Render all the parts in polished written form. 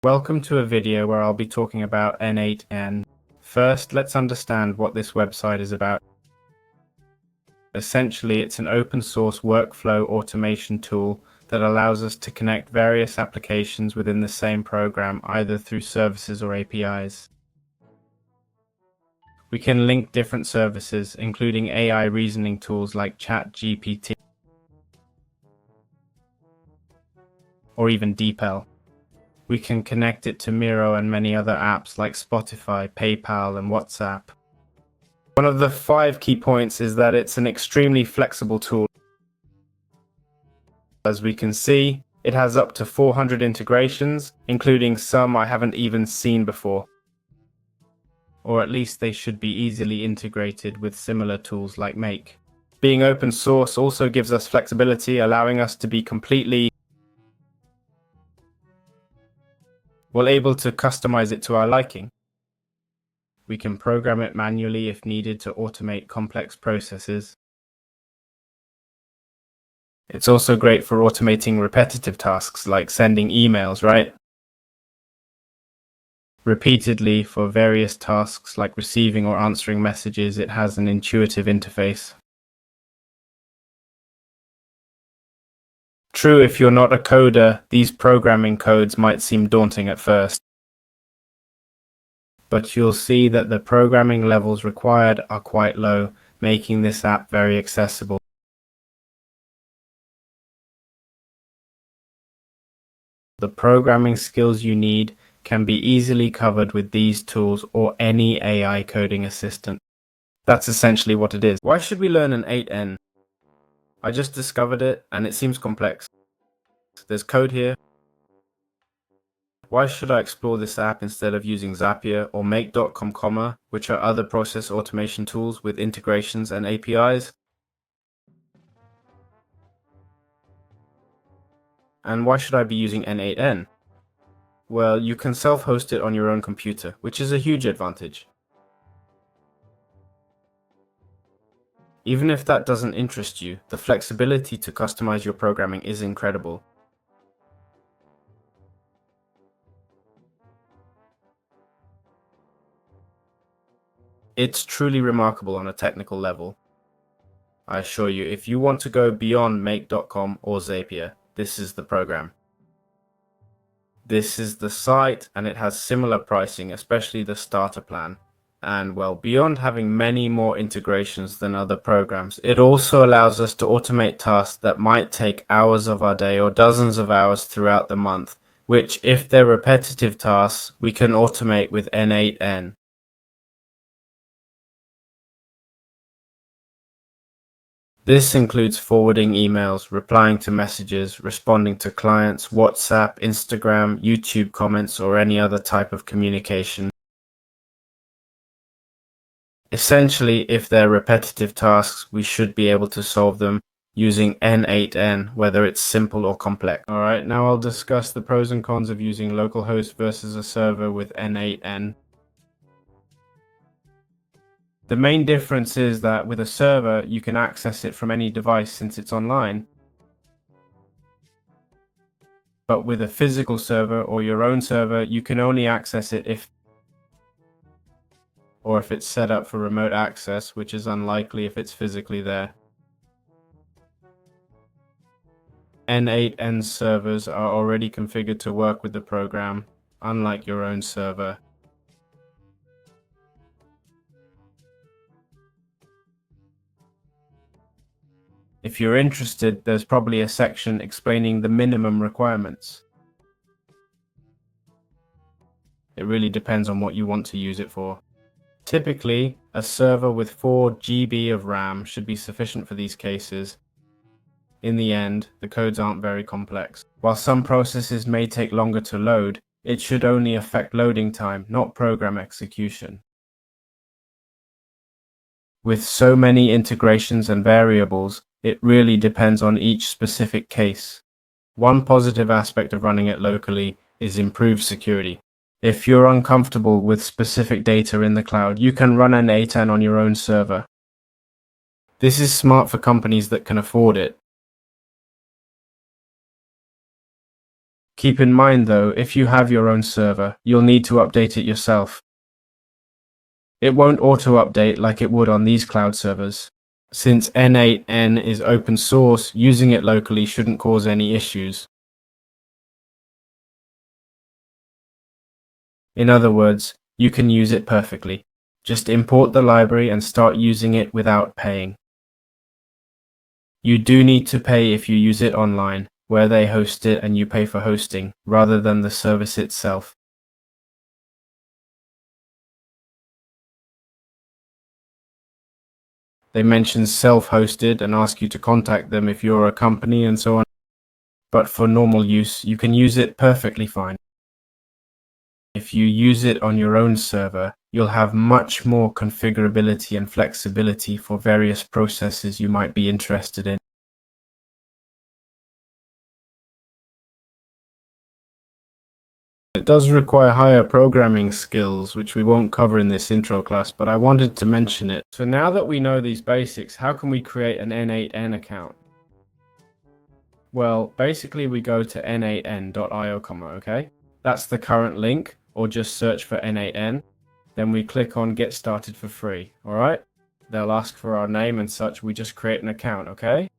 Welcome to a video where I'll be talking about N8N. First, let's understand what this website is about. Essentially, it's an open source workflow automation tool that allows us to connect various applications within the same program, either through services or APIs. We can link different services, including AI reasoning tools like ChatGPT or even DeepL. We can connect it to Miro and many other apps like Spotify, PayPal, and WhatsApp. One of the 5 key points is that it's an extremely flexible tool. As we can see, it has up to 400 integrations, including some I haven't even seen before. Or at least they should be easily integrated with similar tools like Make. Being open source also gives us flexibility, allowing us to be completely able to customize it to our liking. We can program it manually if needed to automate complex processes. It's also great for automating repetitive tasks like sending emails, right? Repeatedly for various tasks like receiving or answering messages, it has an intuitive interface. True, if you're not a coder, these programming codes might seem daunting at first. But you'll see that the programming levels required are quite low, making this app very accessible. The programming skills you need can be easily covered with these tools or any AI coding assistant. That's essentially what it is. Why should we learn an N8N? I just discovered it and it seems complex. There's code here. Why should I explore this app instead of using Zapier or Make.com, which are other process automation tools with integrations and APIs? And why should I be using N8N? Well, you can self-host it on your own computer, which is a huge advantage. Even if that doesn't interest you, the flexibility to customize your programming is incredible. It's truly remarkable on a technical level. I assure you, if you want to go beyond Make.com or Zapier, this is the program. This is the site, and it has similar pricing, especially the starter plan. And well, beyond having many more integrations than other programs, it also allows us to automate tasks that might take hours of our day or dozens of hours throughout the month, which, if they're repetitive tasks, we can automate with N8N. This includes forwarding emails, replying to messages, responding to clients, WhatsApp, Instagram, YouTube comments, or any other type of communication. Essentially, if they're repetitive tasks, we should be able to solve them using N8N, whether it's simple or complex. Alright, now I'll discuss the pros and cons of using localhost versus a server with N8N. The main difference is that with a server, you can access it from any device since it's online. But with a physical server or your own server, you can only access it if it's set up for remote access, which is unlikely if it's physically there. N8N servers are already configured to work with the program, unlike your own server. If you're interested, there's probably a section explaining the minimum requirements. It really depends on what you want to use it for. Typically, a server with 4 GB of RAM should be sufficient for these cases. In the end, the codes aren't very complex. While some processes may take longer to load, it should only affect loading time, not program execution. With so many integrations and variables, it really depends on each specific case. One positive aspect of running it locally is improved security. If you're uncomfortable with specific data in the cloud, you can run an N8N on your own server. This is smart for companies that can afford it. Keep in mind though, if you have your own server, you'll need to update it yourself. It won't auto-update like it would on these cloud servers. Since N8N is open source, using it locally shouldn't cause any issues. In other words, you can use it perfectly. Just import the library and start using it without paying. You do need to pay if you use it online, where they host it and you pay for hosting, rather than the service itself. They mention self-hosted and ask you to contact them if you're a company and so on. But for normal use, you can use it perfectly fine. If you use it on your own server, you'll have much more configurability and flexibility for various processes you might be interested in. It does require higher programming skills, which we won't cover in this intro class, but I wanted to mention it. So now that we know these basics, how can we create an N8N account? Well, basically we go to n8n.io, okay? That's the current link, or just search for N8N. Then we click on Get Started for free, alright? They'll ask for our name and such, we just create an account, okay?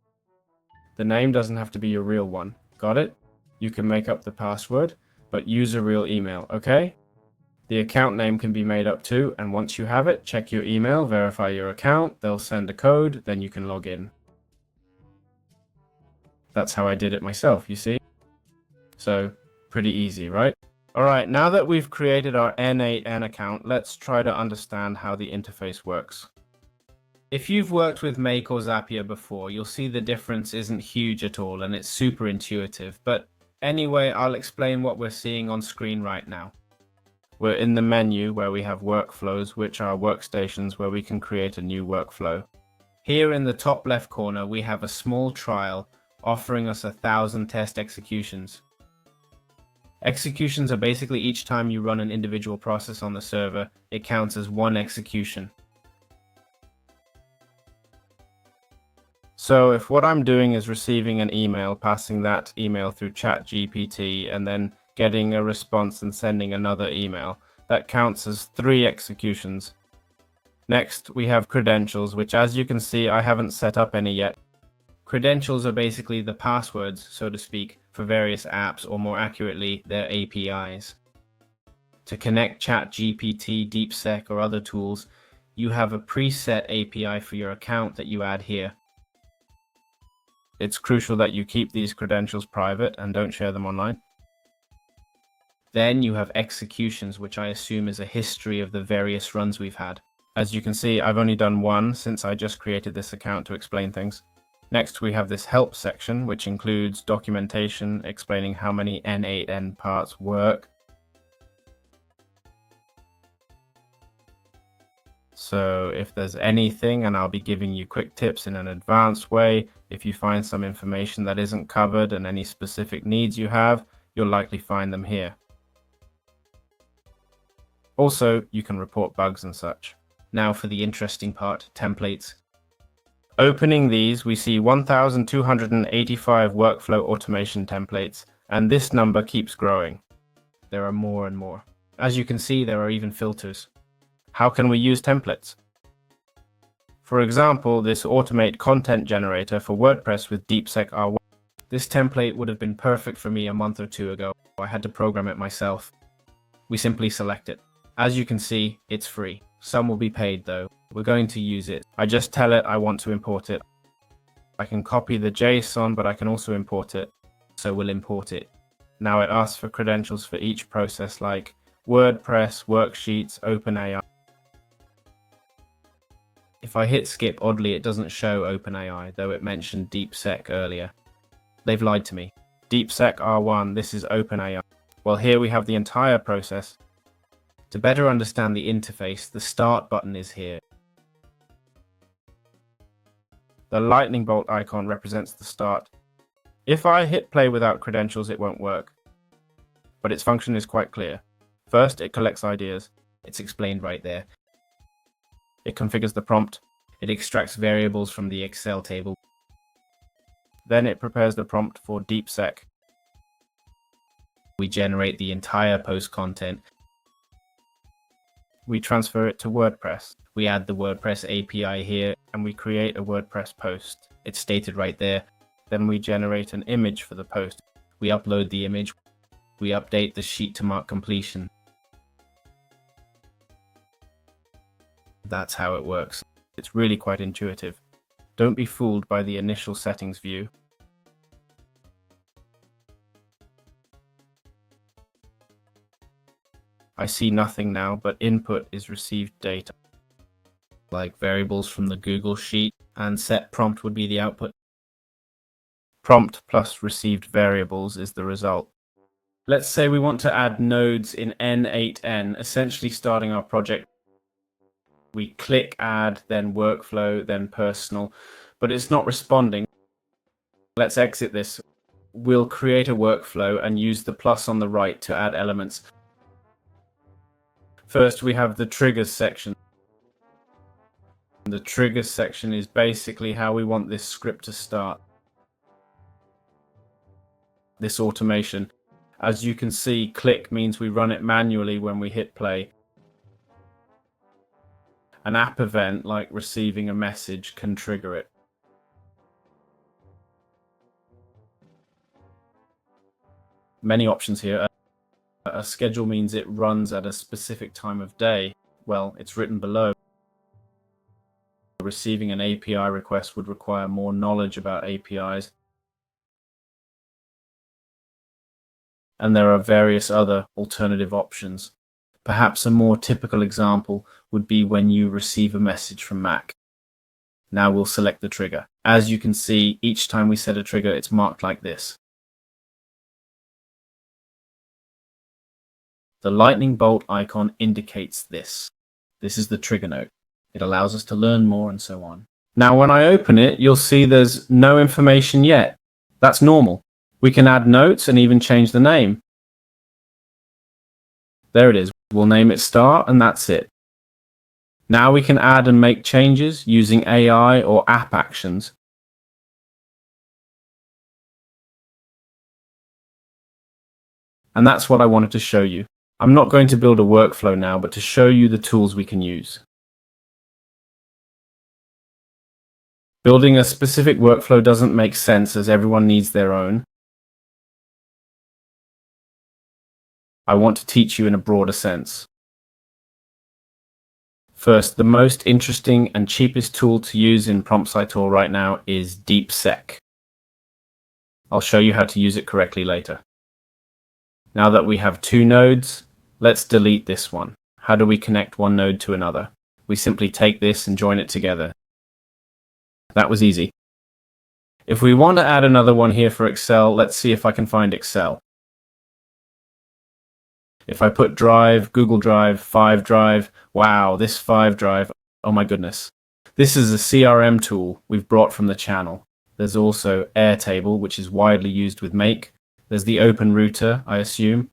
The name doesn't have to be your real one, got it? You can make up the password, but use a real email, okay? The account name can be made up too, and once you have it, check your email, verify your account, they'll send a code, then you can log in. That's how I did it myself, you see? So, pretty easy, right? Alright, now that we've created our N8N account, let's try to understand how the interface works. If you've worked with Make or Zapier before, you'll see the difference isn't huge at all and it's super intuitive, but anyway, I'll explain what we're seeing on screen right now. We're in the menu where we have workflows, which are workstations where we can create a new workflow. Here in the top left corner, we have a small trial offering us 1,000 test executions. Executions are basically each time you run an individual process on the server, it counts as one execution. So if what I'm doing is receiving an email, passing that email through ChatGPT, and then getting a response and sending another email, that counts as 3 executions. Next, we have credentials, which as you can see, I haven't set up any yet. Credentials are basically the passwords, so to speak, for various apps, or more accurately, their APIs. To connect ChatGPT, DeepSec, or other tools, you have a preset API for your account that you add here. It's crucial that you keep these credentials private and don't share them online. Then you have executions, which I assume is a history of the various runs we've had. As you can see, I've only done one since I just created this account to explain things. Next, we have this help section, which includes documentation explaining how many N8N parts work. So if there's anything, and I'll be giving you quick tips in an advanced way, if you find some information that isn't covered and any specific needs you have, you'll likely find them here. Also, you can report bugs and such. Now for the interesting part, templates. Opening these, we see 1,285 workflow automation templates, and this number keeps growing. There are more and more. As you can see, there are even filters. How can we use templates? For example, this automate content generator for WordPress with DeepSec R1. This template would have been perfect for me a month or two ago. I had to program it myself. We simply select it. As you can see, it's free. Some will be paid though. We're going to use it. I just tell it I want to import it. I can copy the JSON, but I can also import it. So we'll import it. Now it asks for credentials for each process like WordPress, worksheets, OpenAI. If I hit skip, oddly it doesn't show OpenAI, though it mentioned DeepSec earlier. They've lied to me. DeepSec R1, this is OpenAI. Well, here we have the entire process. To better understand the interface, the start button is here. The lightning bolt icon represents the start. If I hit play without credentials, it won't work. But its function is quite clear. First, it collects ideas. It's explained right there. It configures the prompt. It extracts variables from the Excel table. Then it prepares the prompt for DeepSec. We generate the entire post content. We transfer it to WordPress. We add the WordPress API here and we create a WordPress post. It's stated right there. Then we generate an image for the post. We upload the image. We update the sheet to mark completion. That's how it works. It's really quite intuitive. Don't be fooled by the initial settings view. I see nothing now, but input is received data, like variables from the Google Sheet, and set prompt would be the output. Prompt plus received variables is the result. Let's say we want to add nodes in N8N, essentially starting our project. We click add, then workflow, then personal, but it's not responding. Let's exit this. We'll create a workflow and use the plus on the right to add elements. First, we have the triggers section. The triggers section is basically how we want this script to start. This automation. As you can see, click means we run it manually when we hit play. An app event, like receiving a message, can trigger it. Many options here. A schedule means it runs at a specific time of day. Well, it's written below. Receiving an API request would require more knowledge about APIs. And there are various other alternative options. Perhaps a more typical example would be when you receive a message from Mac. Now we'll select the trigger. As you can see, each time we set a trigger, it's marked like this. The lightning bolt icon indicates this. This is the trigger note. It allows us to learn more and so on. Now when I open it, you'll see there's no information yet. That's normal. We can add notes and even change the name. There it is. We'll name it Star and that's it. Now we can add and make changes using AI or app actions. And that's what I wanted to show you. I'm not going to build a workflow now, but to show you the tools we can use. Building a specific workflow doesn't make sense as everyone needs their own. I want to teach you in a broader sense. First, the most interesting and cheapest tool to use in PromptCytor right now is DeepSec. I'll show you how to use it correctly later. Now that we have two nodes, let's delete this one. How do we connect one node to another? We simply take this and join it together. That was easy. If we want to add another one here for Excel, let's see if I can find Excel. If I put Drive, Google Drive, Five Drive, wow, this Five Drive, oh my goodness. This is a CRM tool we've brought from the channel. There's also Airtable, which is widely used with Make. There's the Open Router, I assume.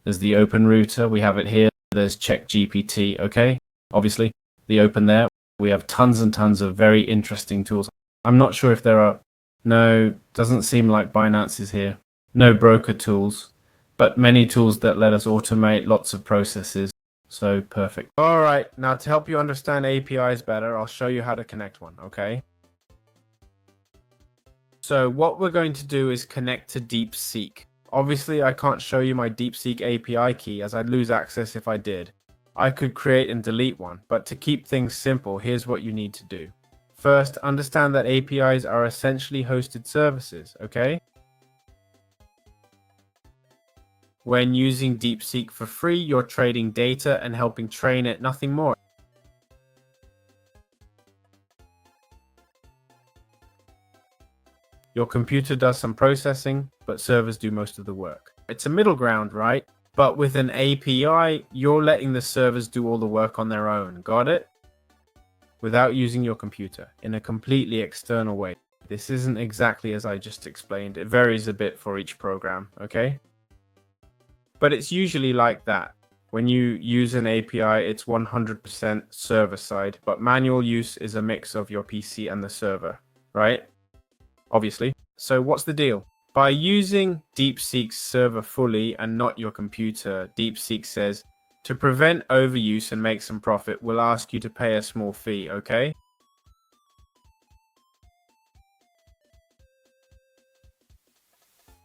There's the Open Router, we have it here. There's CheckGPT, okay? Obviously, the Open there. We have tons and tons of very interesting tools. I'm not sure if there are... No, doesn't seem like Binance is here. No broker tools. But many tools that let us automate lots of processes. So perfect. All right, now to help you understand APIs better, I'll show you how to connect one, okay? So what we're going to do is connect to DeepSeek. Obviously, I can't show you my DeepSeek API key as I'd lose access if I did. I could create and delete one, but to keep things simple, here's what you need to do. First, understand that APIs are essentially hosted services, okay? When using DeepSeek for free, you're trading data and helping train it, nothing more. Your computer does some processing, but servers do most of the work. It's a middle ground, right? But with an API, you're letting the servers do all the work on their own. Got it? Without using your computer, in a completely external way. This isn't exactly as I just explained. It varies a bit for each program, okay? But it's usually like that. When you use an API, it's 100% server side, but manual use is a mix of your PC and the server, right? Obviously. So what's the deal? By using DeepSeek's server fully and not your computer, DeepSeek says, to prevent overuse and make some profit, we'll ask you to pay a small fee, okay?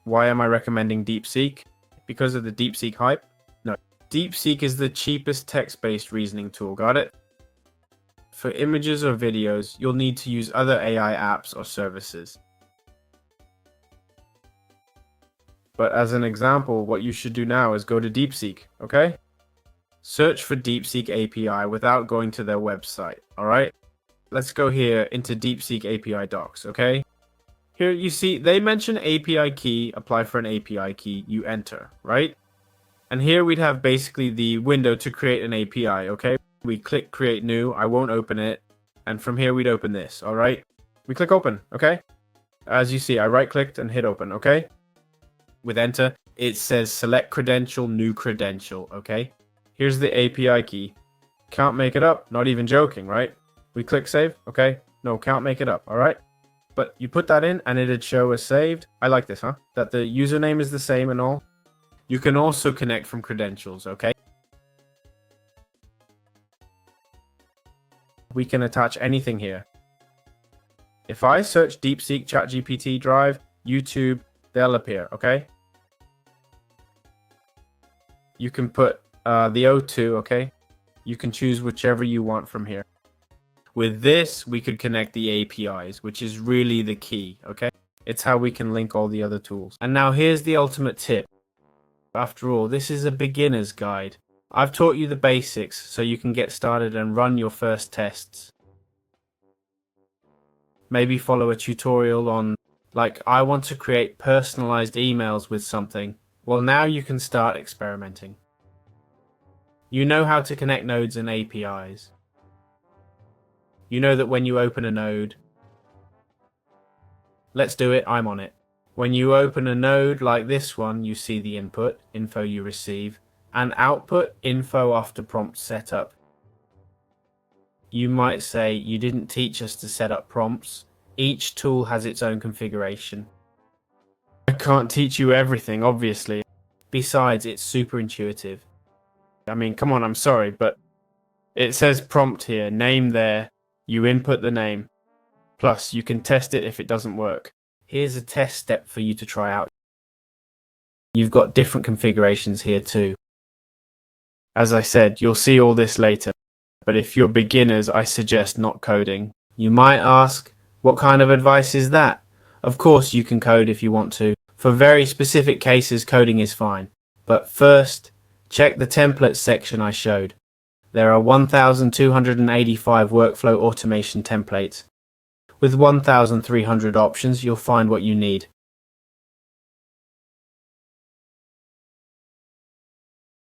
Why am I recommending DeepSeek? Because of the DeepSeek hype? No. DeepSeek is the cheapest text-based reasoning tool, got it? For images or videos, you'll need to use other AI apps or services. But as an example, what you should do now is go to DeepSeek, okay? Search for DeepSeek API without going to their website, alright? Let's go here into DeepSeek API docs, okay? Here you see they mention API key, apply for an API key, you enter, right? And here we'd have basically the window to create an API, okay? We click create new, I won't open it, and from here we'd open this, alright? We click open, okay? As you see, I right clicked and hit open, okay? With enter, it says select credential, new credential, okay? Here's the API key. Can't make it up, not even joking, right? We click save, okay? No, can't make it up, alright? But you put that in and it'd show as saved. I like this, huh? That the username is the same and all. You can also connect from credentials, okay? We can attach anything here. If I search DeepSeek ChatGPT Drive, YouTube, they'll appear, okay? You can put the O2, okay? You can choose whichever you want from here. With this, we could connect the APIs, which is really the key, okay? It's how we can link all the other tools. And now here's the ultimate tip. After all, this is a beginner's guide. I've taught you the basics so you can get started and run your first tests. Maybe follow a tutorial on, like, I want to create personalized emails with something. Well, now you can start experimenting. You know how to connect nodes and APIs. You know that when you open a node, let's do it, I'm on it. When you open a node like this one, you see the input, info you receive, and output, info after prompt setup. You might say, you didn't teach us to set up prompts. Each tool has its own configuration. I can't teach you everything, obviously. Besides, it's super intuitive. I mean, come on, I'm sorry, but it says prompt here, name there. You input the name. Plus, you can test it if it doesn't work. Here's a test step for you to try out. You've got different configurations here too. As I said, you'll see all this later. But if you're beginners, I suggest not coding. You might ask, what kind of advice is that? Of course, you can code if you want to. For very specific cases, coding is fine. But first, check the templates section I showed. There are 1,285 workflow automation templates. With 1,300 options, you'll find what you need.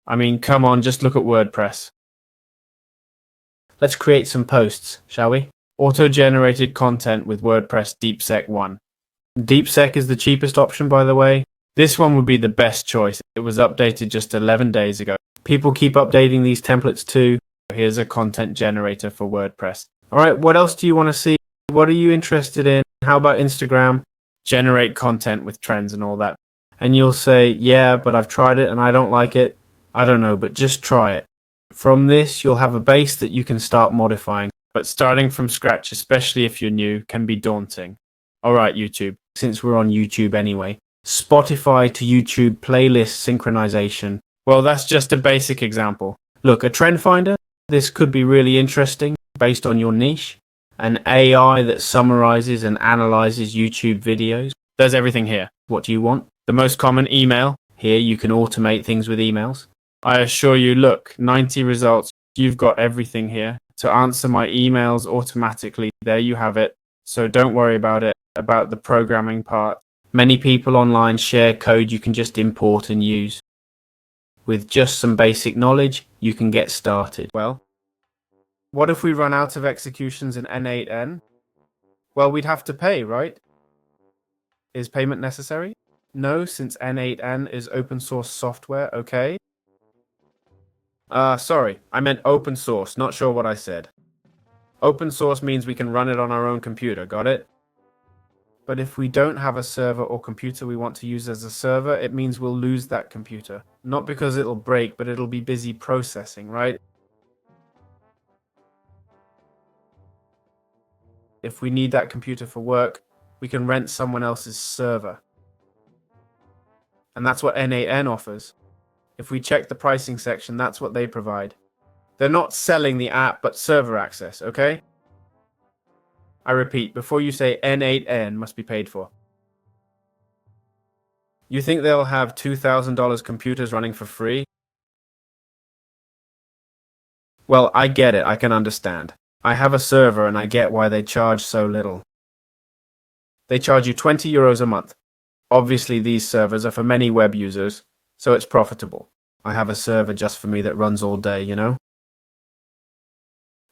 I mean, come on, just look at WordPress. Let's create some posts, shall we? Auto-generated content with WordPress DeepSec 1. DeepSec is the cheapest option, by the way. This one would be the best choice. It was updated just 11 days ago. People keep updating these templates too. Here's a content generator for WordPress. Alright, what else do you want to see? What are you interested in? How about Instagram? Generate content with trends and all that. And you'll say, yeah, but I've tried it and I don't like it. I don't know, but just try it. From this, you'll have a base that you can start modifying. But starting from scratch, especially if you're new, can be daunting. Alright, YouTube, since we're on YouTube anyway. Spotify to YouTube playlist synchronization. Well, that's just a basic example. Look, a trend finder, this could be really interesting based on your niche. An AI that summarizes and analyzes YouTube videos. There's everything here. What do you want? The most common email. Here you can automate things with emails. I assure you, look, 90 results. You've got everything here to answer my emails automatically. There you have it. So don't worry about it, about the programming part. Many people online share code you can just import and use. With just some basic knowledge, you can get started. Well, what if we run out of executions in N8N? Well, we'd have to pay, right? Is payment necessary? No, since N8N is open source software, okay? Sorry, I meant open source, not sure what I said. Open source means we can run it on our own computer, got it? But if we don't have a server or computer we want to use as a server, it means we'll lose that computer. Not because it'll break, but it'll be busy processing, right? If we need that computer for work, we can rent someone else's server. And that's what N8N offers. If we check the pricing section, that's what they provide. They're not selling the app, but server access, okay? I repeat, before you say N8N must be paid for. You think they'll have $2,000 computers running for free? Well, I get it, I can understand. I have a server and I get why they charge so little. They charge you 20 euros a month. Obviously, these servers are for many web users, so it's profitable. I have a server just for me that runs all day, you know?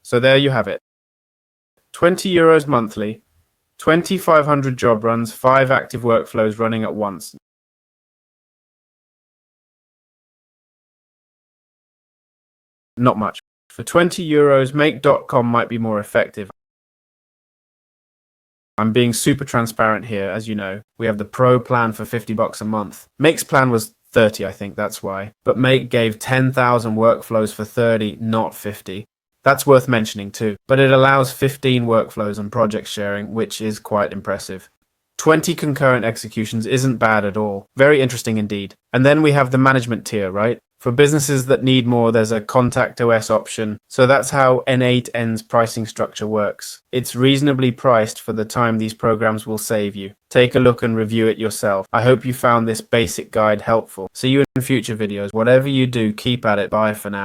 So there you have it. 20 euros monthly, 2,500 job runs, 5 active workflows running at once. Not much. For 20 euros, make.com might be more effective. I'm being super transparent here, as you know. We have the Pro plan for 50 bucks a month. Make's plan was 30, I think, that's why. But Make gave 10,000 workflows for 30, not 50. That's worth mentioning too. But it allows 15 workflows and project sharing, which is quite impressive. 20 concurrent executions isn't bad at all. Very interesting indeed. And then we have the management tier, right? For businesses that need more, there's a Contact OS option. So that's how N8N's pricing structure works. It's reasonably priced for the time these programs will save you. Take a look and review it yourself. I hope you found this basic guide helpful. See you in future videos. Whatever you do, keep at it. Bye for now.